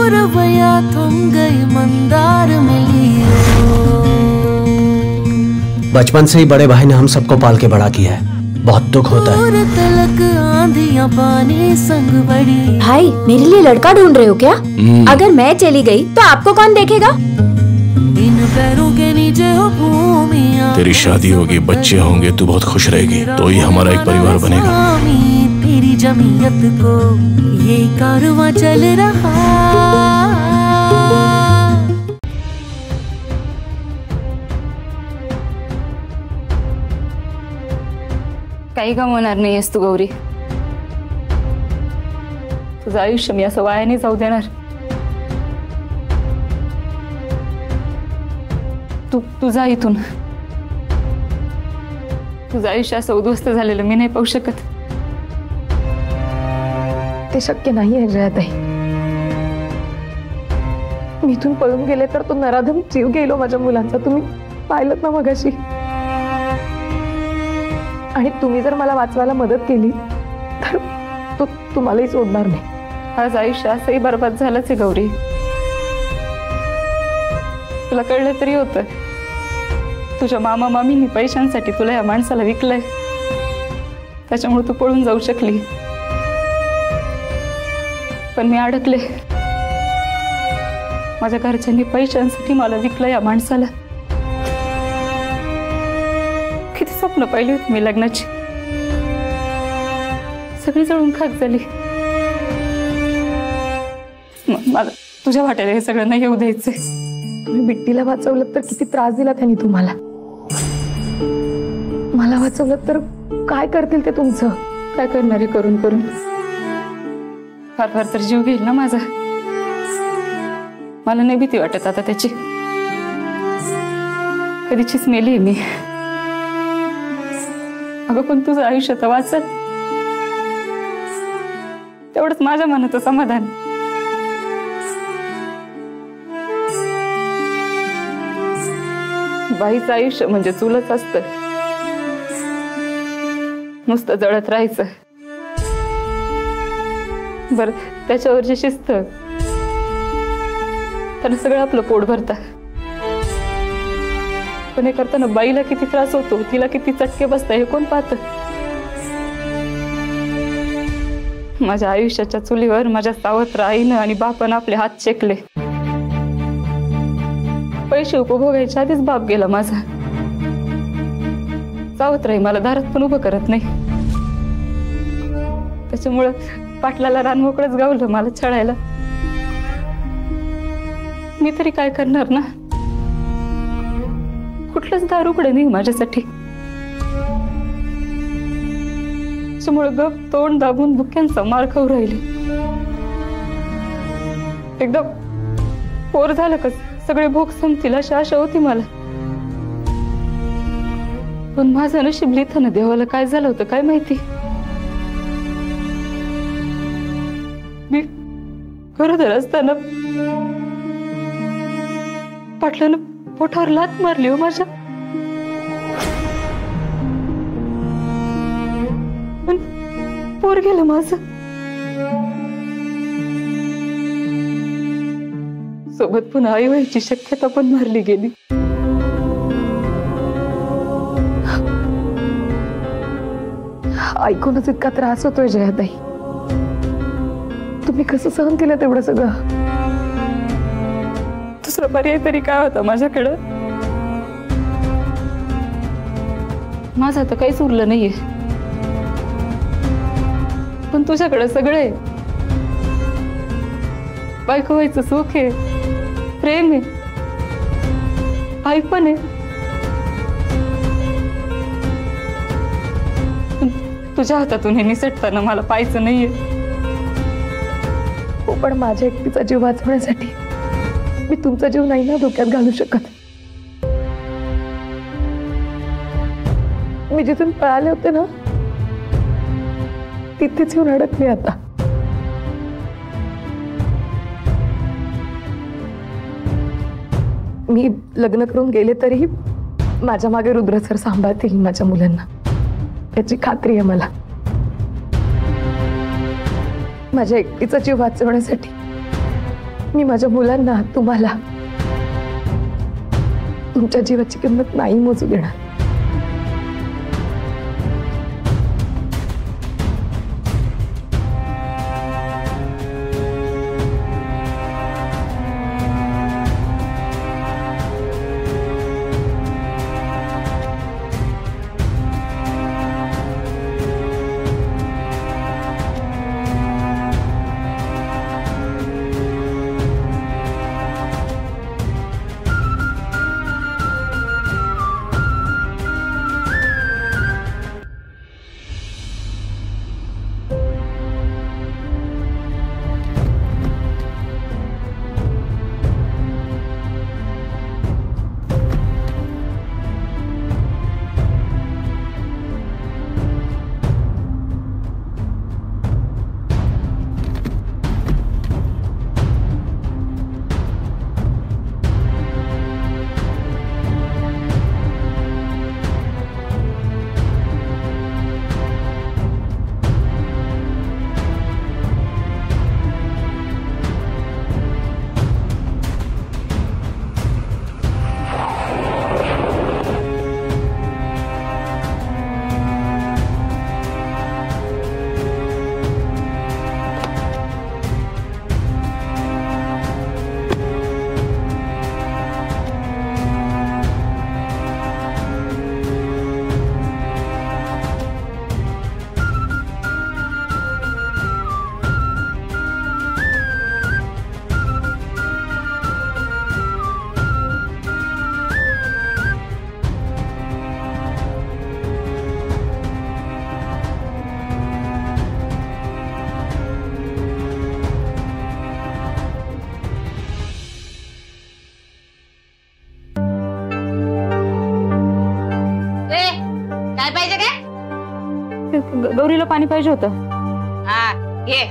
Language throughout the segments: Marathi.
रवैया थम गई मंदार मिली। बचपन से ही बड़े भाई ने हम सबको पाल के बड़ा किया है, बहुत दुख होता है। तलक आंधियां पानी संग बड़ी। भाई मेरे लिए लड़का ढूंढ रहे हो क्या? अगर मैं चली गई तो आपको कौन देखेगा? इन पैरों के नीचे हो भूमियां। तेरी शादी होगी, बच्चे होंगे, तू बहुत खुश रहेगी, तो ही हमारा एक परिवार बनेगा। तेरी जमीयत को ये कारवां चल रहा। काही गमवणार नाहीयेस तू गौरी। तुझं आयुष्य मी असं वाया नाही जाऊ देणार। तू जा इथून। तुझं आयुष्य असं उद्ध्वस्त झालेलं मी नाही पाहू शकत। ते शक्य नाहीये जयाताई। मी इथून पळून गेले तर तो नराधम जीव गेलो माझ्या मुलांचा, तुम्ही पाहिलं ना मगाशी। आणि तुम्ही जर मला वाचवायला मदत केली तर तो तुम्हालाही सोडणार नाही। आज आयुष्य असंही बरबाद झालंच आहे गौरी। तुला कळलं तरी होतं, तुझ्या मामा मामींनी पैशांसाठी तुला या माणसाला विकलंय, त्याच्यामुळे तू पळून जाऊ शकली। पण मी अडकले। माझ्या घरच्यांनी पैशांसाठी मला विकलं या माणसाला। किती स्वप्न पाहिली होती मी लग्नाची, सगळी जळून खाक झाली। मला तुझ्या वाट्याला हे सगळं नाही येऊ द्यायचंय। तुम्ही बिट्टीला वाचवलं तर किती त्रास दिला त्यांनी तुम्हाला, मला वाचवलं तर काय करतील ते तुमचं? काय करणारे करून करून फार फार तर जीव घेईल ना माझा। मला नाही भीती वाटत आता त्याची। कधीचीच मेली मी। अगं पण तुझं आयुष्य तर वाचल, तेवढंच माझ्या मनाचं समाधान। बाईचं आयुष्य म्हणजे चुलच असतं, नुसतं जळत राहायचं। बर त्याच्यावर जे शिस्त त्यानं सगळं आपलं पोट भरतं, पण हे करताना बाईला किती त्रास होतो, तिला किती चटके बसतात हे कोण पाहतं? माझ्या आयुष्याच्या चुलीवर माझ्या सावत्र आईनं आणि बापानं आपले हात शेकले। पैसे उपभोगायच्या आधीच बाप गेला माझा। सावत्र आई मला दारात पण उभं करत नाही, त्याच्यामुळं पाटलाला रान मोकळंच गावलं मला छळायला। मी तरी काय करणार ना, कुठलंच दार उघडं नाही माझ्यासाठी। त्याच्यामुळे गप तोंड दाबून भुक्यांचा मार खाऊ राहिले। एकदा पोर झालं का सगळे भूक संपतील अशी आशा होती मला, पण माझं नशीब लिहिताना देवाला काय झालं होतं काय माहिती। मी गरोदर असताना पाटलानं पोटावर लाथ मारली हो माझ्या, पण पोर गेलं माझं। सोबत पुन्हा आई व्हायची शक्यता पण मारली गेली। ऐकूनच इतका त्रास होतोय जयाताई, तुम्ही कसं सहन केलं तेवढं सगळं? दुसरा पर्याय तरी काय होता माझ्याकडं? माझं तर काहीच उरलं नाहीये, पण तुझ्याकडे सगळे बायको व्हायचं सुख आहे, प्रेम आहे, आई पण आहे। तुझ्या हातातून हे निसटताना मला पाहायचं नाहीये। हो, पण माझ्या एकटीचा जीव वाचवण्यासाठी मी तुमचा जीव नाही ना धोक्यात घालू शकत। मी जिथून पळाले होते ना तिथेच येऊन अडकले आता। मी लग्न करून गेले तरी माझ्या मागे रुद्र सर सांभाळतील माझ्या मुलांना, याची खात्री आहे मला। माझ्या एकटीचा जीव वाचवण्यासाठी मी माझ्या मुलांना, तुम्हाला तुमच्या जीवाची किंमत नाही मोजू देणार. गौरीला पाणी पाहिजे होतं. हा घे.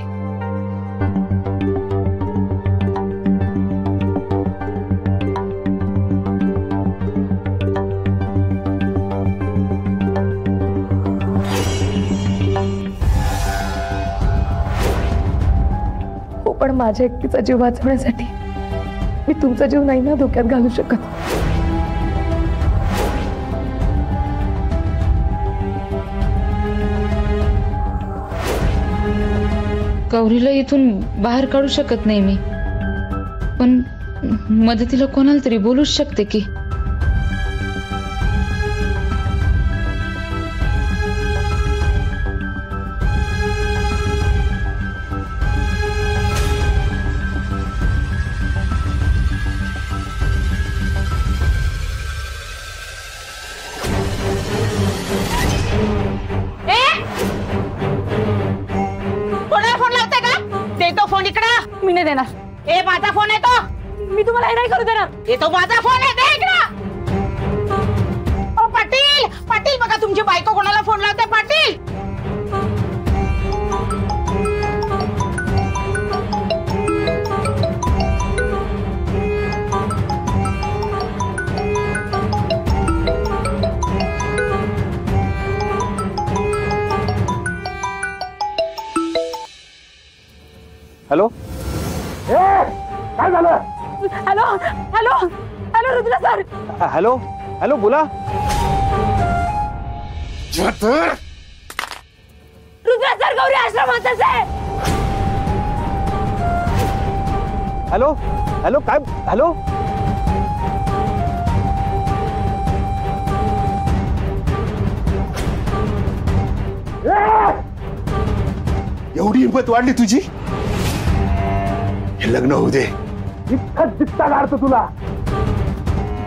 हो, पण माझ्या एकटीचा जीव वाचवण्यासाठी मी तुमचा जीव नाही ना धोक्यात घालू शकत. गौरीला इथून बाहेर काढू शकत नाही मी, पण मदतीला कोणाला तरी बोलूच शकते की. मी नाही देणार. ए माझा फोन आहे तो. मी तुम्हाला हे नाही करू देणार. ए तो माझा फोन आहे, देख ना. पाटील पाटील बघा तुमची बायको कोणाला फोन लावते. पाटील हॅलो. काय झालं? Hello hello hello Rudra sir. Hello hello बोला. रुद्र सर गौरी आश्रमातच आहे. हॅलो हॅलो काय. हॅलो एवढी हिंमत वाढली तुझी. हे लग्न होऊ दे. इतकं जित्ता काढतो तुला.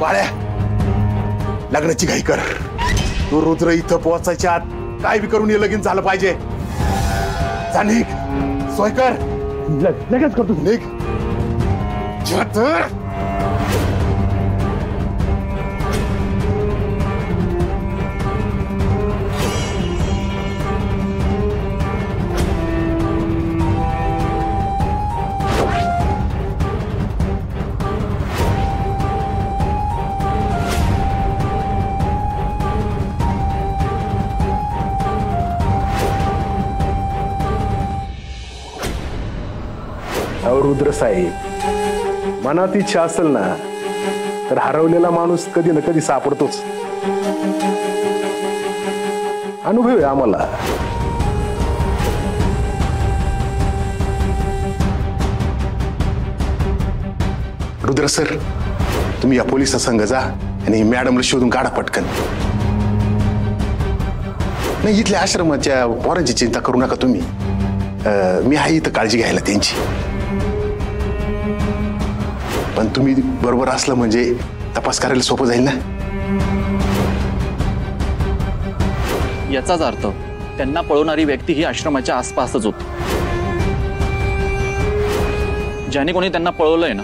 बाळ्या लग्नाची घाई कर. तो रुद्र इथं पोहोचायच्या आत काय बी करून हे लगीन झालं पाहिजे. जा निघ. सोय कर. लगेच करतो. निघ. तर रुद्र साहेब मनात इच्छा असेल ना तर हरवलेला माणूस कधी ना कधी सापडतोच. अनुभव आहे आम्हाला. रुद्र सर, तुम्ही या पोलिसा संघ जा आणि मॅडमला शोधून काढा पटकन. नाही, इथल्या आश्रमाच्या पोरांची चिंता करू नका तुम्ही. मी आहे इथं काळजी घ्यायला त्यांची. पण तुम्ही बरोबर असलं म्हणजे तपास करायला सोपं जाईल ना. याचाच अर्थ त्यांना पळवणारी व्यक्ती ही आश्रमाच्या आसपासच होती. ज्याने कोणी त्यांना पळवलंय ना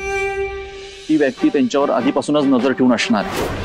ती व्यक्ती त्यांच्यावर आधीपासूनच नजर ठेवून असणार आहे.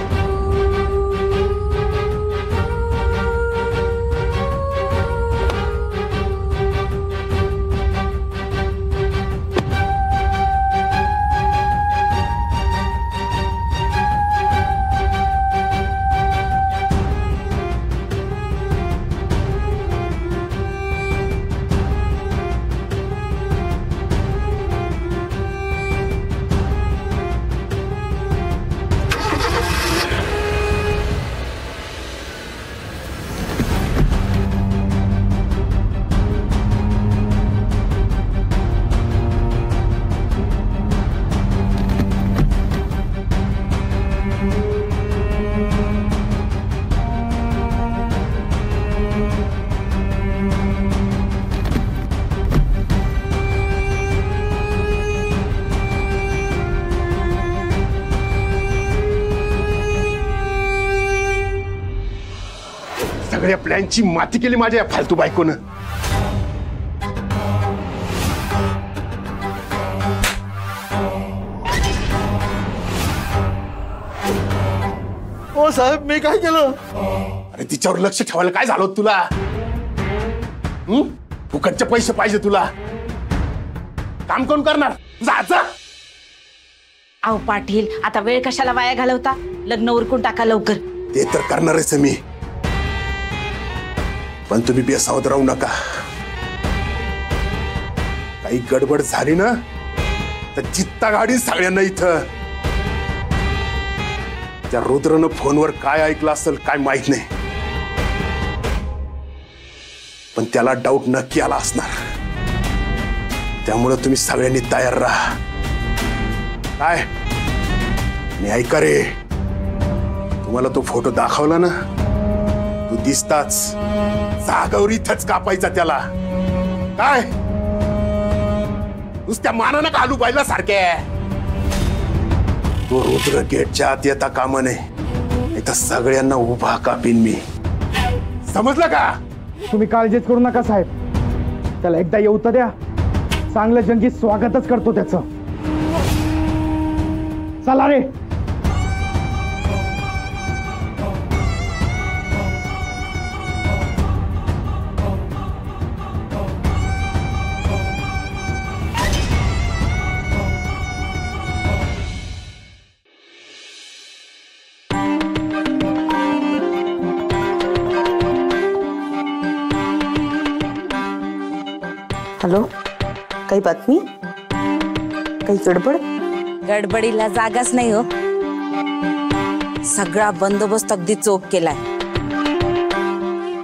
सगळ्या प्लॅनची माती केली माझ्या फालतू बायकोनं. ओ साहेब, मी काय केलं? अरे तिच्यावर लक्ष ठेवायला काय झालं होतं तुला? फुकटचे पैसे पाहिजे तुला. काम कोण करणार? जा. अहो पाटील, आता वेळ कशाला वाया घालवता? लग्न उरकून टाका लवकर. ते तर करणारच मी, पण तुम्ही बेसावध राहू नका. काही गडबड झाली ना तर चित्ता गाडी सगळ्यांना इथं. त्या रुद्रनं फोनवर काय ऐकलं असेल काय माहित नाही, पण त्याला डाऊट नक्की आला असणार. त्यामुळे तुम्ही सगळ्यांनी तयार राहा. काय आणि ऐका रे, तुम्हाला तो फोटो दाखवला ना, तू दिसताच जागावर इथंच कापायचा त्याला. काय नुसत्या मानानं घालू पाहिला सारखे. तो रुद्र गेटच्या आत येता कामा नये, इथं सगळ्यांना उभा कापीन मी. समजलं का? तुम्ही काळजीच करू नका साहेब. त्याला एकदा येऊ तर द्या, चांगलं जंगी स्वागतच करतो त्याचं. चला रे. हॅलो, काही बातमी? काही गडबड? गडबडीला जागाच नाही हो. सगळा बंदोबस्त अगदी चोख केलाय.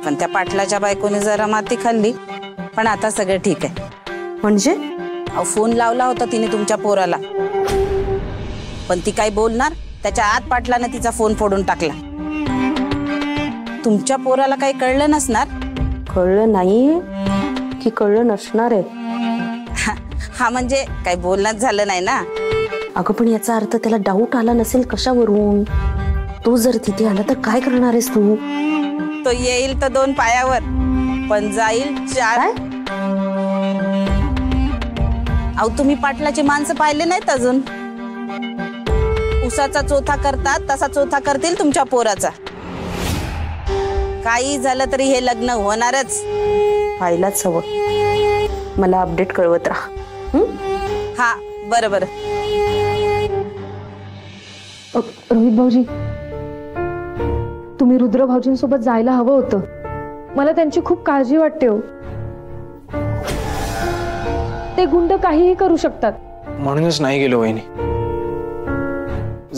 पण त्या पाटलाच्या बायकोने जरा माती खाल्ली, पण आता सगळं ठीक आहे. म्हणजे? अहो, फोन लावला होता तिने तुमच्या पोराला, पण ती काय बोलणार त्याच्या आत पाटलाने तिचा फोन फोडून टाकला. तुमच्या पोराला काही कळलं नसणार. कळलं नाही की कळलं नसणार आहे? हा म्हणजे काही बोलणंच झालं नाही ना. अगं पण याचा अर्थ त्याला डाऊट आला नसेल कशावरून? तो जर तिथे आला तर काय करणार आहेस तू? तो येईल तर 2 पायावर, पण जाईल 4. अहो, तुम्ही पाटलाची माणसं पाहिले नाहीत अजून. उसाचा चोथा करतात तसा चोथा करतील तुमच्या पोराचा. काही झालं तरी हे लग्न होणारच. पाहिलाच हवं. मला अपडेट कळवत राहा. हा, बरं बरं. रोहित भाऊजी, तुम्ही रुद्र भाऊजींसोबत जायला हवं होतं. मला त्यांची खूप काळजी वाटते हो. ते गुंड काहीही करू शकतात. म्हणूनच नाही गेलो वहिनी.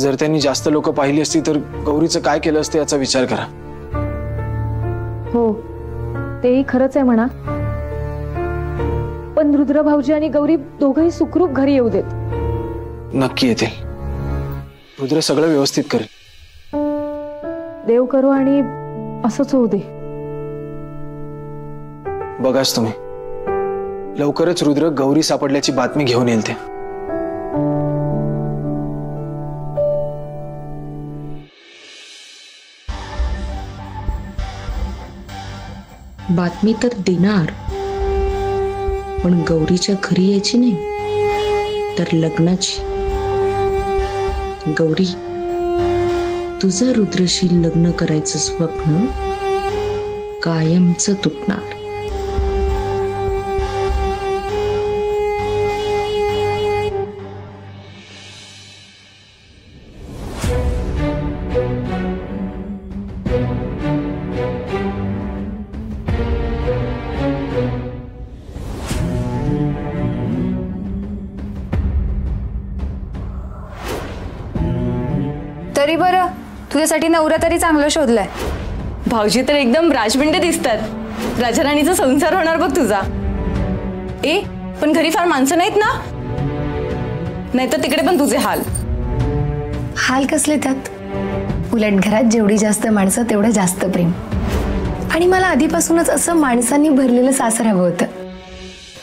जर त्यांनी जास्त लोक पाहिली असती तर गौरीचं काय केलं असतं याचा विचार करा. हो तेही खरंच आहे म्हणा, पण रुद्र भाऊजी आणि गौरी दोघंही सुखरूप घरी येऊ देत. नक्की येतील. रुद्र सगळं व्यवस्थित करेल. देव करो आणि असंच होऊ दे. बघाच तुम्ही, लवकरच रुद्र गौरी सापडल्याची बातमी घेऊन येईल ते. बातमी तर देणार, पण गौरीच्या घरी यायची नाही तर लग्नाची. गौरी, तुझं रुद्रशी लग्न करायचं स्वप्न कायमचं तुटणार. तरी बरं, तुझ्यासाठी नवरा तरी चांगलं शोधलाय. भाऊजी तर एकदम राजबिंड दिसतात. राजाराणीचा संसार होणार बघ तुझा. पण घरी फार माणसं नाहीत ना? नाही तर तिकडे पण तुझे हाल. हाल कसले त्यात? उलट घरात जेवढी जास्त माणसं तेवढं जास्त प्रेम. आणि मला आधीपासूनच असं माणसांनी भरलेलं सासर हवं होतं.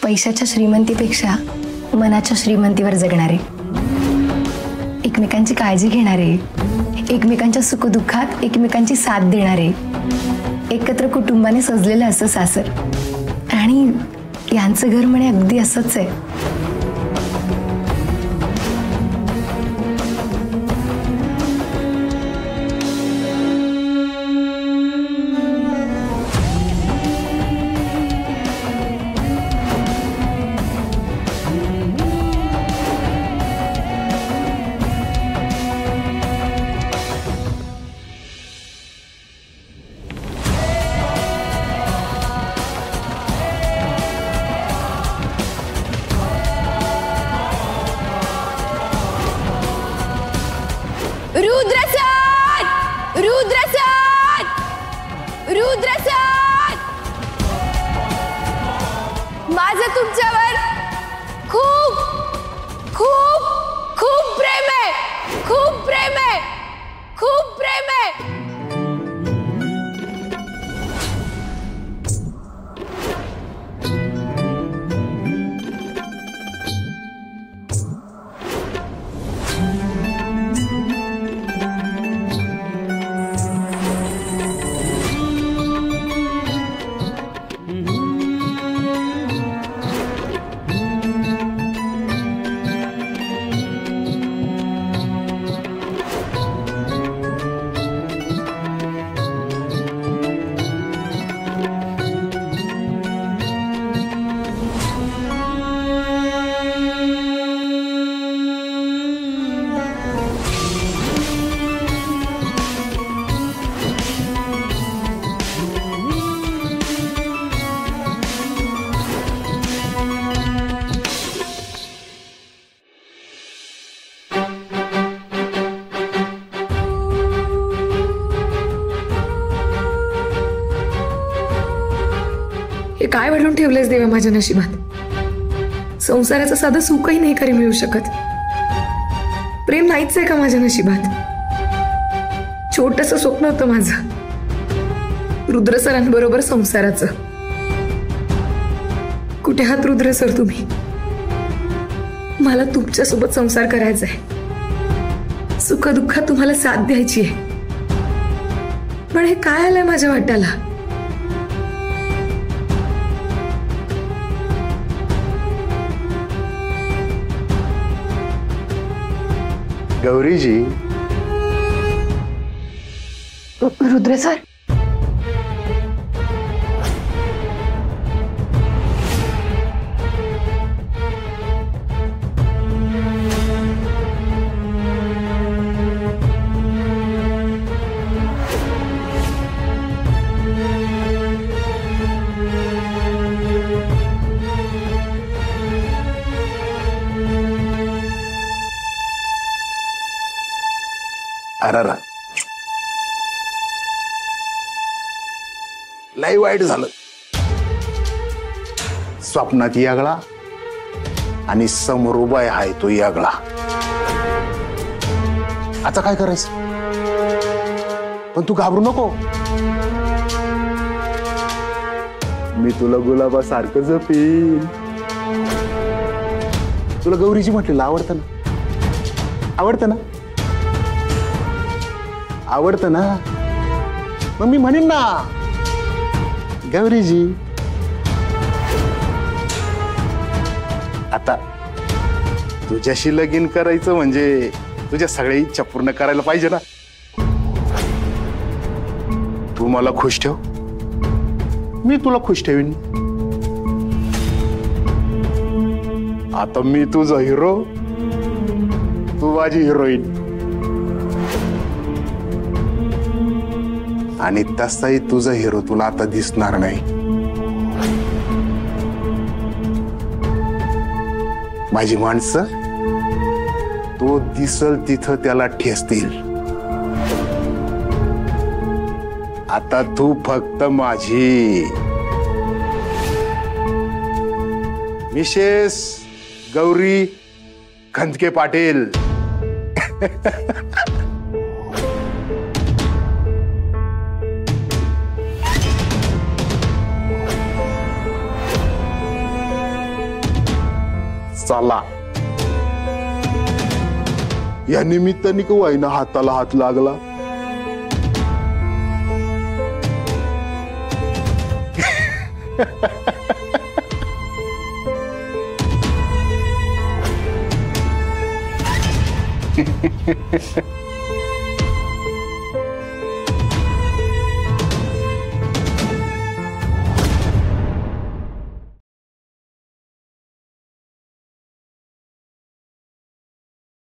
पैशाच्या श्रीमंतीपेक्षा मनाच्या श्रीमंतीवर जगणारे, एकमेकांची काळजी घेणारे, एकमेकांच्या सुखदुःखात एकमेकांची साथ देणारे, एकत्र कुटुंबाने सजलेलं असं सासर. आणि यांचं घर म्हणे अगदी असंच आहे. माझं तुमच्यावर खूप खूप खूप प्रेम आहे. खूप प्रेम आहे. खूप प्रेम आहे. हे काय वाढून ठेवलेस देवा माझ्या नशिबात? संसाराचं साधं सुखही नाही खरे मिळू शकत. प्रेम नाहीच आहे का माझ्या नशिबात? छोटस स्वप्न होतं माझं, रुद्र सरांबरोबर संसाराचं. कुठे आहात रुद्र सर तुम्ही? मला तुमच्यासोबत संसार करायचा आहे. सुखदुःखात तुम्हाला साथ द्यायची आहे. पण हे काय आलंय माझ्या वाट्याला? गौरीजी. रुद्र सर, अरे लय वाईट झालं. स्वप्नात यागळा आणि समोर उभा आहे तो यागळा. आता काय करायचं? पण तू घाबरू नको. मी तुला गुलाबासारखं जपीन. तुला गौरीजी म्हटलेलं आवडतं ना? आवडतं ना? आवडतं ना? मग मी म्हणेन ना गौरीजी. आता तुझ्याशी लगीन करायचं म्हणजे तुझ्या सगळ्या इच्छा पूर्ण करायला पाहिजे ना. तू मला खुश ठेव, मी तुला खुश ठेवीन. आता मी तुझा हिरो, तू माझी हिरोईन. आणि तसाही तुझा हिरो तुला आता दिसणार नाही. माझी माणसं तो दिसल तिथं त्याला ठेचतील. आता तू फक्त माझी. मिसेस गौरी खंदके पाटील. चला, या निमित्ताने का वाईना हाताला हात लागला.